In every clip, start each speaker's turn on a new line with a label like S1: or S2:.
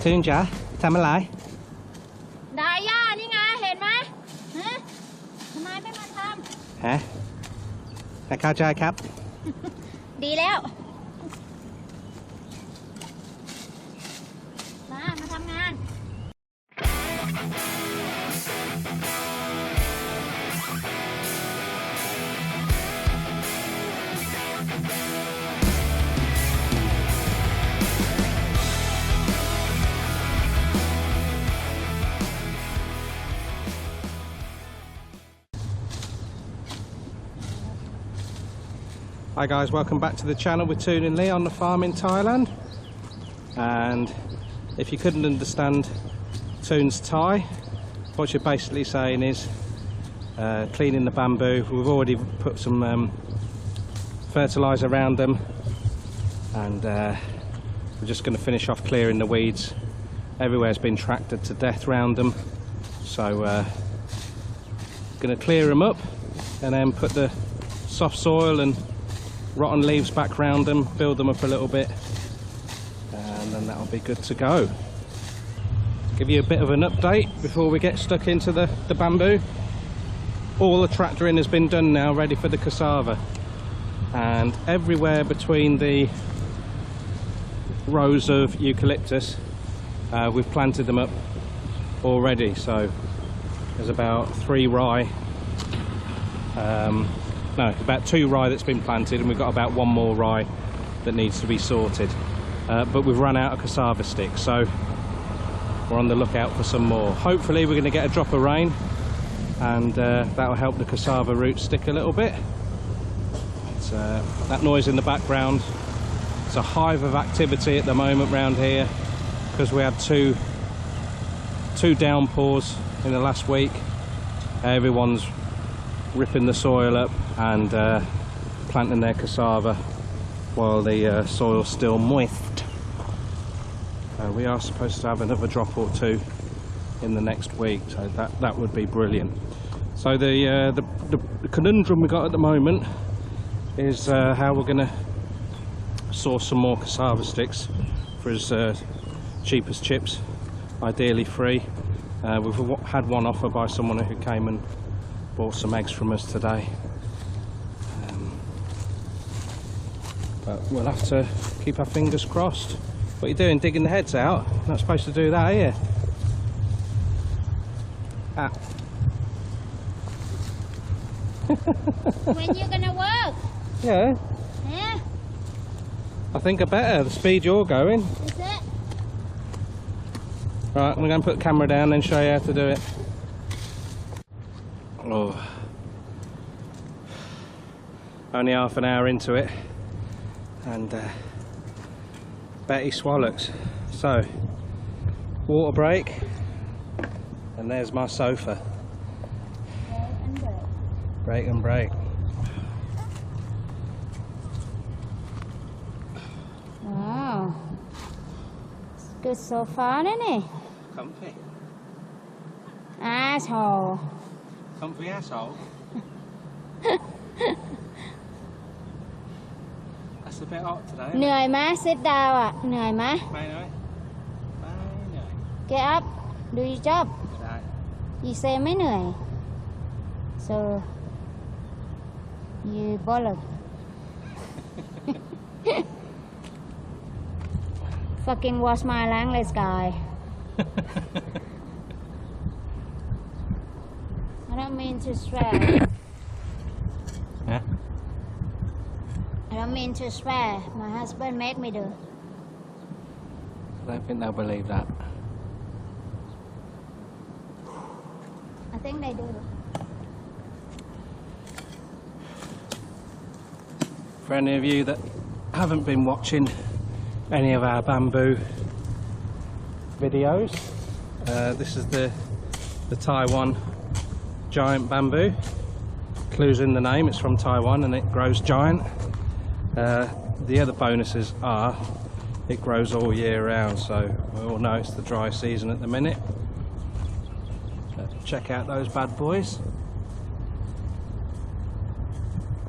S1: ทุนจ๋าทำอะไร
S2: ได้ย่านี่ไงเห็นไหมฮะทำไมไม่มาท
S1: ฮะเข้าใจครับ
S2: ำดีแล้วมาทำงาน
S1: Hi guys, welcome back to the channel with Toon and Lee on the farm in Thailand. And if you couldn't understand Toon's Thai, what you're basically saying is cleaning the bamboo. We've already put some fertiliser around them, and we're just going to finish off clearing the weeds. Everywhere's been tractored to death around them, so going to clear them up and then put the soft soil and rotten leaves back round them, build them up a little bit, and then that'll be good to go. Give you a bit of an update before we get stuck into the bamboo. All the tractoring has been done now, ready for the cassava, and everywhere between the rows of eucalyptus we've planted them up already. So there's about 3 rye, no, about 2 rye that's been planted, and we've got about 1 more rye that needs to be sorted. But we've run out of cassava sticks, so we're on the lookout for some more. Hopefully we're going to get a drop of rain, and that'll help the cassava roots stick a little bit. It's, that noise in the background, it's a hive of activity at the moment round here, because we had two downpours in the last week. Everyone's ripping the soil up and planting their cassava while the soil's still moist. We are supposed to have another drop or 2 in the next week, so that would be brilliant. So the conundrum we got at the moment is how we're going to source some more cassava sticks for as cheap as chips, ideally free. We've had one offer by someone who came and bought some eggs from us today, but we'll have to keep our fingers crossed. What are you doing, digging the heads out? You're not supposed to do that, are you? Ah.
S2: When you gonna work?
S1: Yeah.
S2: Yeah.
S1: I think I better, the speed you're going.
S2: Is it?
S1: Right, I'm going to put the camera down and show you how to do it. Oh. Only half an hour into it, and Betty swallocks. So, water break, and there's my sofa. Break and break.
S2: Wow, it's good sofa, isn't it?
S1: Comfy.
S2: Asshole.
S1: Comfy asshole. That's a bit hot today.
S2: เหนื่อยไหม sit down อ่ะเหนื่อยไหม
S1: ไม่เหนื่อย
S2: get up do your job
S1: ได้
S2: you say ไม่เหนื่อย so you bother fucking wash my ล้างเลย Sky I don't mean to swear
S1: Huh?
S2: I don't mean to swear my husband make me do
S1: I don't think they'll believe that.
S2: I think they do.
S1: For any of you that haven't been watching any of our bamboo videos, this is the Taiwan giant bamboo. Clues in the name, it's from Taiwan and it grows giant. The other bonuses are it grows all year round, so we all know it's the dry season at the minute. Check out those bad boys.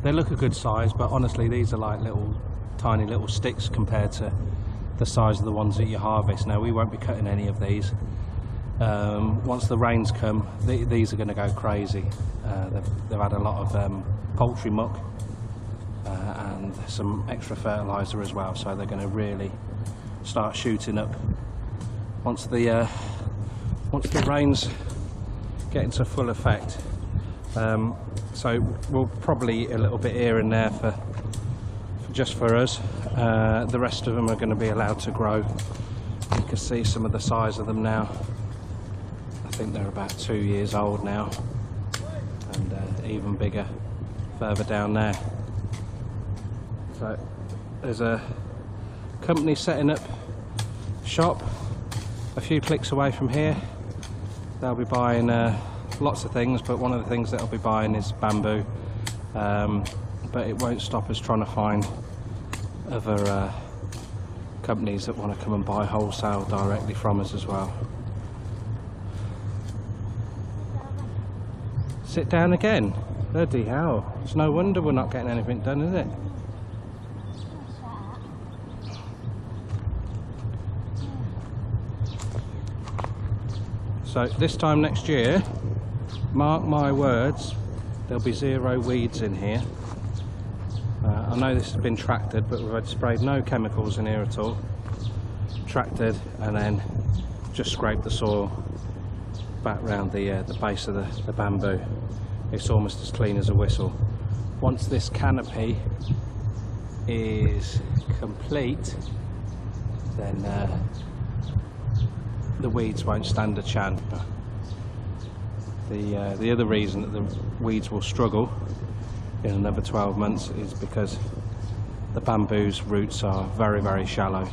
S1: They look a good size, but honestly these are like tiny little sticks compared to the size of the ones that you harvest. Now we won't be cutting any of these. Once the rains come, these are going to go crazy. They've had a lot of poultry muck and some extra fertiliser as well, so they're going to really start shooting up once the rains get into full effect. So we'll probably eat a little bit here and there just for us. The rest of them are going to be allowed to grow. You can see some of the size of them now. I think they're about 2 years old now, and even bigger further down there. So there's a company setting up shop a few clicks away from here. They'll be buying lots of things, but one of the things that I'll be buying is bamboo. But it won't stop us trying to find other companies that want to come and buy wholesale directly from us as well. Sit down again? Bloody hell. It's no wonder we're not getting anything done, is it? So this time next year, mark my words, there'll be 0 weeds in here. I know this has been tractored, but we've had sprayed no chemicals in here at all. Tractored and then just scraped the soil back round the base of the bamboo. It's almost as clean as a whistle. Once this canopy is complete, then the weeds won't stand a chance. The other reason that the weeds will struggle in another 12 months is because the bamboo's roots are very, very shallow,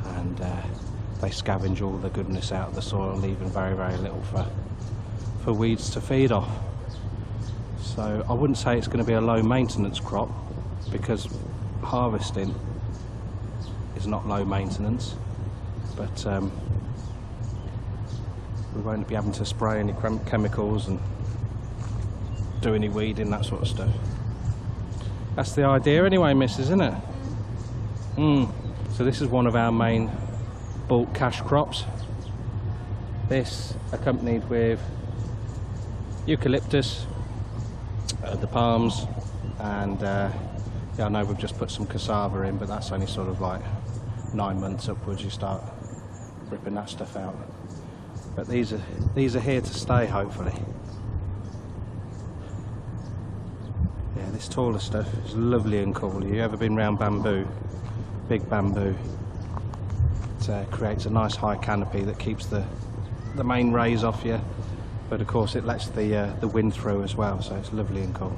S1: and they scavenge all the goodness out of the soil, leaving very, very little for weeds to feed off. So I wouldn't say it's going to be a low maintenance crop, because harvesting is not low maintenance, but we won't be having to spray any chemicals and do any weeding, that sort of stuff. That's the idea anyway, miss, isn't it? So this is one of our main bulk cash crops. This accompanied with eucalyptus, the palms, and yeah, I know we've just put some cassava in, but that's only sort of like 9 months upwards you start ripping that stuff out. But these are here to stay, hopefully. Yeah, this taller stuff is lovely and cool. Have you ever been round bamboo? Big bamboo. It creates a nice high canopy that keeps the main rays off you, but of course it lets the wind through as well, so it's lovely and cool.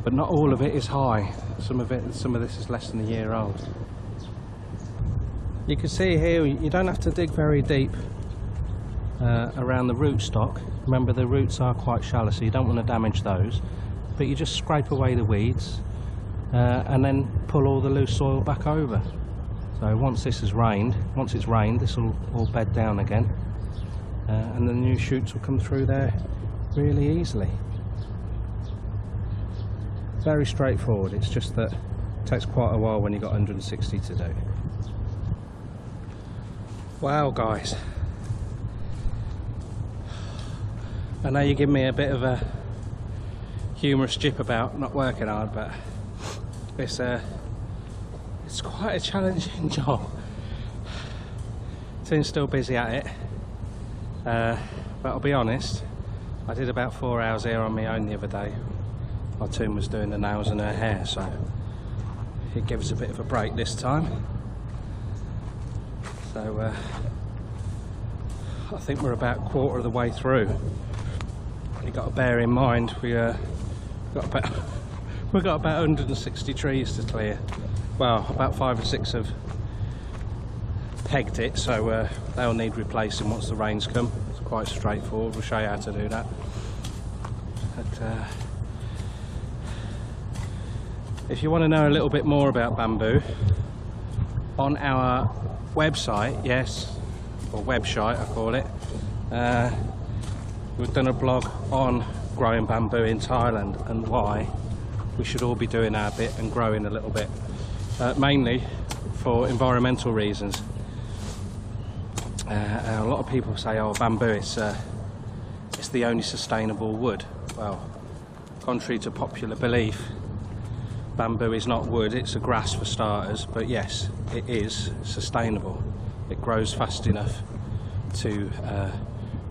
S1: But not all of it is high. Some of this is less than a year old. You can see here you don't have to dig very deep around the rootstock. Remember, the roots are quite shallow, so you don't want to damage those, but you just scrape away the weeds and then pull all the loose soil back over. So once it's rained, this will all bed down again, and the new shoots will come through there really easily. Very straightforward. It's just that it takes quite a while when you've got 160 to do. Wow, guys, I know you give me a bit of a humorous jip about not working hard, but it's quite a challenging job. Tim's still busy at it, but I'll be honest, I did about 4 hours here on my own the other day while Tim was doing the nails and her hair, so it gives us a bit of a break this time. So I think we're about a quarter of the way through. You've got to bear in mind we've got about 160 trees to clear. Well, about 5 or 6 have pegged it, so they'll need replacing once the rains come. It's quite straightforward. We'll show you how to do that. But if you want to know a little bit more about bamboo, on our website, or website I call it, we've done a blog on growing bamboo in Thailand and why we should all be doing our bit and growing a little bit. mainly for environmental reasons. A lot of people say, oh, bamboo, it's the only sustainable wood. Well, contrary to popular belief, bamboo is not wood, it's a grass for starters, but yes, it is sustainable. It grows fast enough to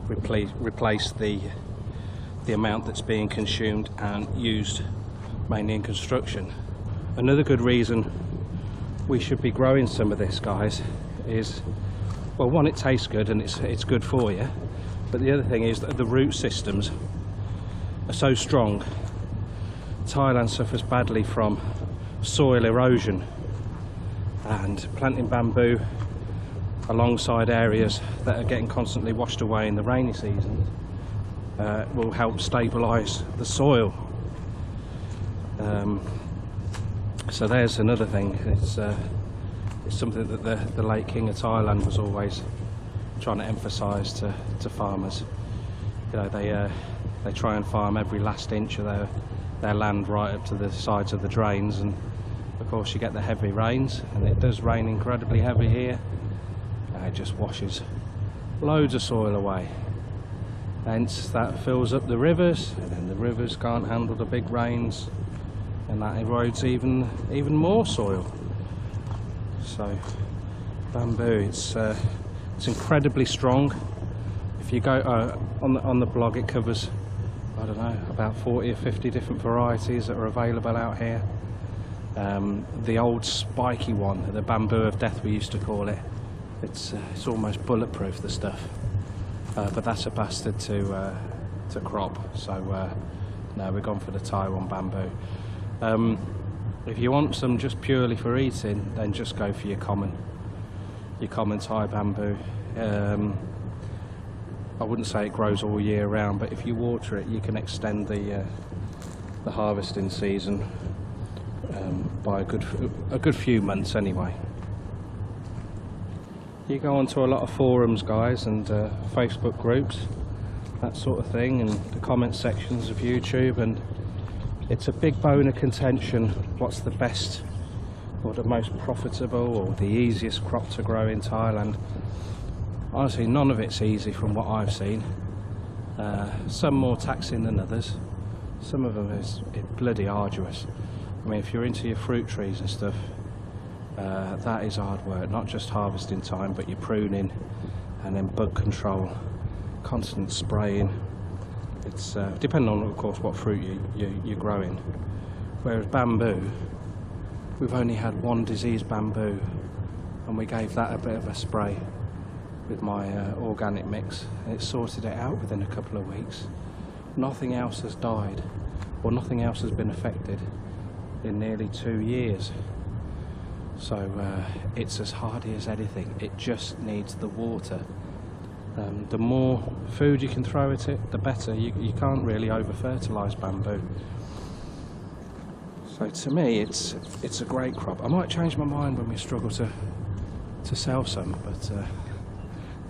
S1: replace the amount that's being consumed and used mainly in construction. Another good reason we should be growing some of this, guys, is, well, one, it tastes good and it's good for you, but the other thing is that the root systems are so strong. Thailand suffers badly from soil erosion, and planting bamboo alongside areas that are getting constantly washed away in the rainy season will help stabilise the soil. So there's another thing. It's something that the late King of Thailand was always trying to emphasise to farmers. You know, they try and farm every last inch of their land right up to the sides of the drains, and of course you get the heavy rains, and it does rain incredibly heavy here, and it just washes loads of soil away. Hence that fills up the rivers, and then the rivers can't handle the big rains, and that erodes even more soil. So bamboo, it's incredibly strong. If you go on the blog, it covers, I don't know, about 40 or 50 different varieties that are available out here. The old spiky one, the bamboo of death we used to call it, it's almost bulletproof, the stuff, but that's a bastard to crop. So no, we're gone for the Taiwan bamboo. If you want some just purely for eating, then just go for your common Thai bamboo. I wouldn't say it grows all year round, but if you water it, you can extend the harvesting season by a good few months anyway. You go onto a lot of forums, guys, and Facebook groups, that sort of thing, and the comment sections of YouTube, and it's a big bone of contention. What's the best or the most profitable or the easiest crop to grow in Thailand? Honestly, none of it's easy from what I've seen. Some more taxing than others. Some of them is bloody arduous. I mean, if you're into your fruit trees and stuff, that is hard work. Not just harvesting time, but your pruning, and then bug control, constant spraying. It's depending on, of course, what fruit you're growing. Whereas bamboo, we've only had one diseased bamboo, and we gave that a bit of a spray with my organic mix, and it sorted it out within a couple of weeks. Nothing else has died, or nothing else has been affected in nearly 2 years. So it's as hardy as anything. It just needs the water. The more food you can throw at it, the better. You can't really over fertilise bamboo. So to me, it's a great crop. I might change my mind when we struggle to sell some, but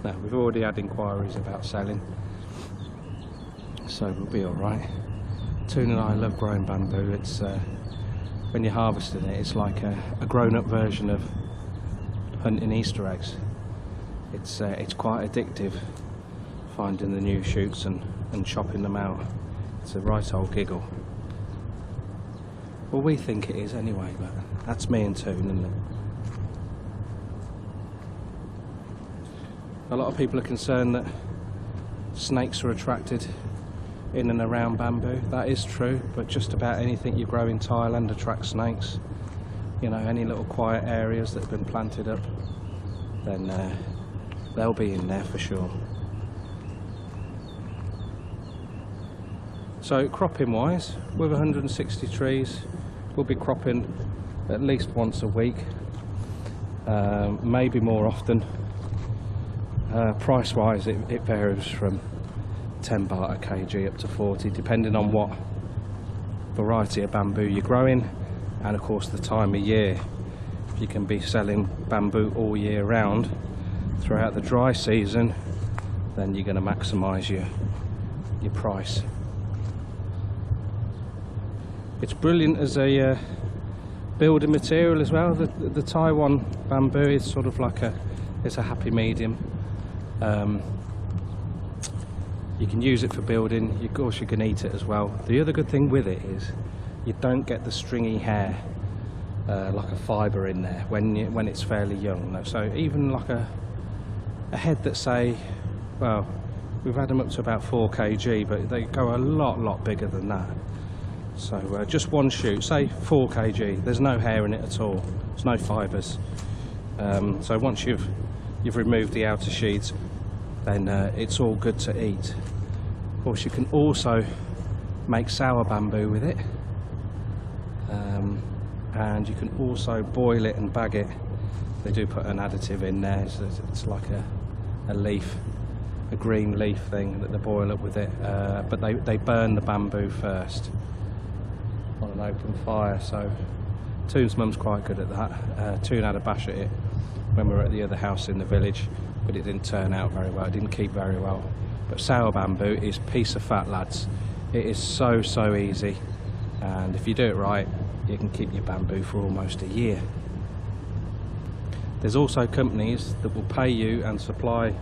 S1: no, we've already had inquiries about selling, so we'll be all right. Toon and I love growing bamboo. It's when you're harvesting it, it's like a grown-up version of hunting Easter eggs. It's quite addictive, finding the new shoots and chopping them out. It's a right old giggle. Well, we think it is anyway, but that's me and Toon, isn't it? A lot of people are concerned that snakes are attracted in and around bamboo. That is true, but just about anything you grow in Thailand attracts snakes. You know, any little quiet areas that have been planted up, then they'll be in there for sure. So cropping wise, with 160 trees, we'll be cropping at least once a week, maybe more often. Price wise, it varies from 10 baht a kg up to 40, depending on what variety of bamboo you're growing, and of course the time of year. If you can be selling bamboo all year round throughout the dry season, then you're going to maximise your price. It's brilliant as a building material as well. The Taiwan bamboo is sort of like it's a happy medium. You can use it for building. Of course, you can eat it as well. The other good thing with it is you don't get the stringy hair, like a fibre in there when it's fairly young. So even like a head that, say, well, we've had them up to about 4 kg, but they go a lot bigger than that. So just one shoot, say 4 kg, there's no hair in it at all, there's no fibres. So once you've removed the outer sheaths, then it's all good to eat. Of course, you can also make sour bamboo with it, and you can also boil it and bag it. They do put an additive in there, so it's like a leaf, a green leaf thing that they boil up with it, but they burn the bamboo first on an open fire. So Toon's mum's quite good at that. Toon had a bash at it when we were at the other house in the village, but it didn't turn out very well, it didn't keep very well. But sour bamboo is piece of fat, lads. It is so easy, and if you do it right, you can keep your bamboo for almost a year. There's also companies that will pay you and supply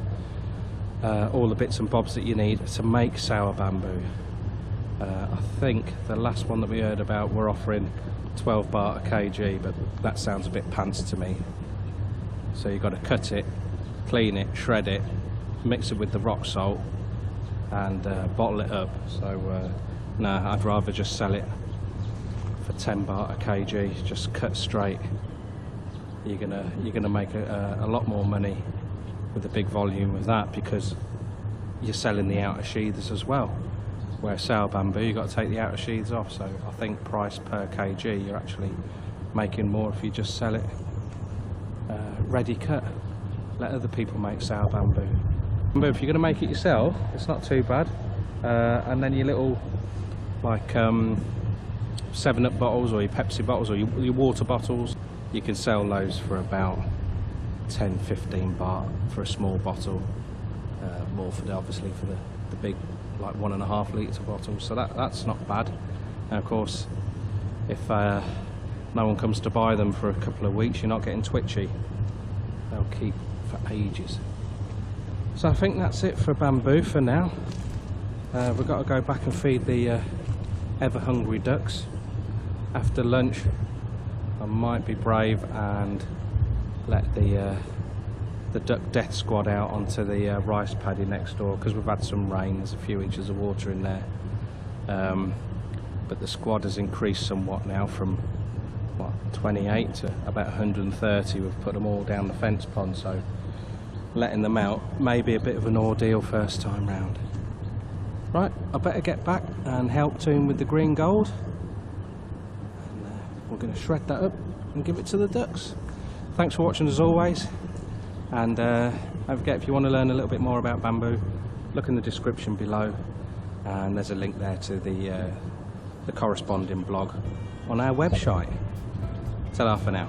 S1: all the bits and bobs that you need to make sour bamboo. I think the last one that we heard about were offering 12 baht a kg, but that sounds a bit pants to me. So you've got to cut it, clean it, shred it, mix it with the rock salt, and bottle it up. So no, I'd rather just sell it for 10 baht a kg, just cut straight. You're gonna make a lot more money with a big volume of that, because you're selling the outer sheaths as well. Where sour bamboo, you've got to take the outer sheaths off. So I think price per kg, you're actually making more if you just sell it ready cut. Let other people make sour bamboo. But if you're going to make it yourself, it's not too bad. And then your little, like 7-Up bottles, or your Pepsi bottles, or your water bottles, you can sell those for about 10-15 baht for a small bottle. More for obviously for the big, like 1.5 litre bottles. So that's not bad. And of course, if no one comes to buy them for a couple of weeks, you're not getting twitchy. They'll keep for ages. So I think that's it for bamboo for now. We've got to go back and feed the ever hungry ducks. After lunch, I might be brave and let the duck death squad out onto the rice paddy next door, because we've had some rain. There's a few inches of water in there, but the squad has increased somewhat now from what, 28 to about 130. We've put them all down the fence pond, so letting them out may be a bit of an ordeal first time round. Right, I better get back and help Toon with the green gold, and we're going to shred that up and give it to the ducks. Thanks for watching as always, and don't forget, if you want to learn a little bit more about bamboo, look in the description below, and there's a link there to the corresponding blog on our website. Ta-ra for now.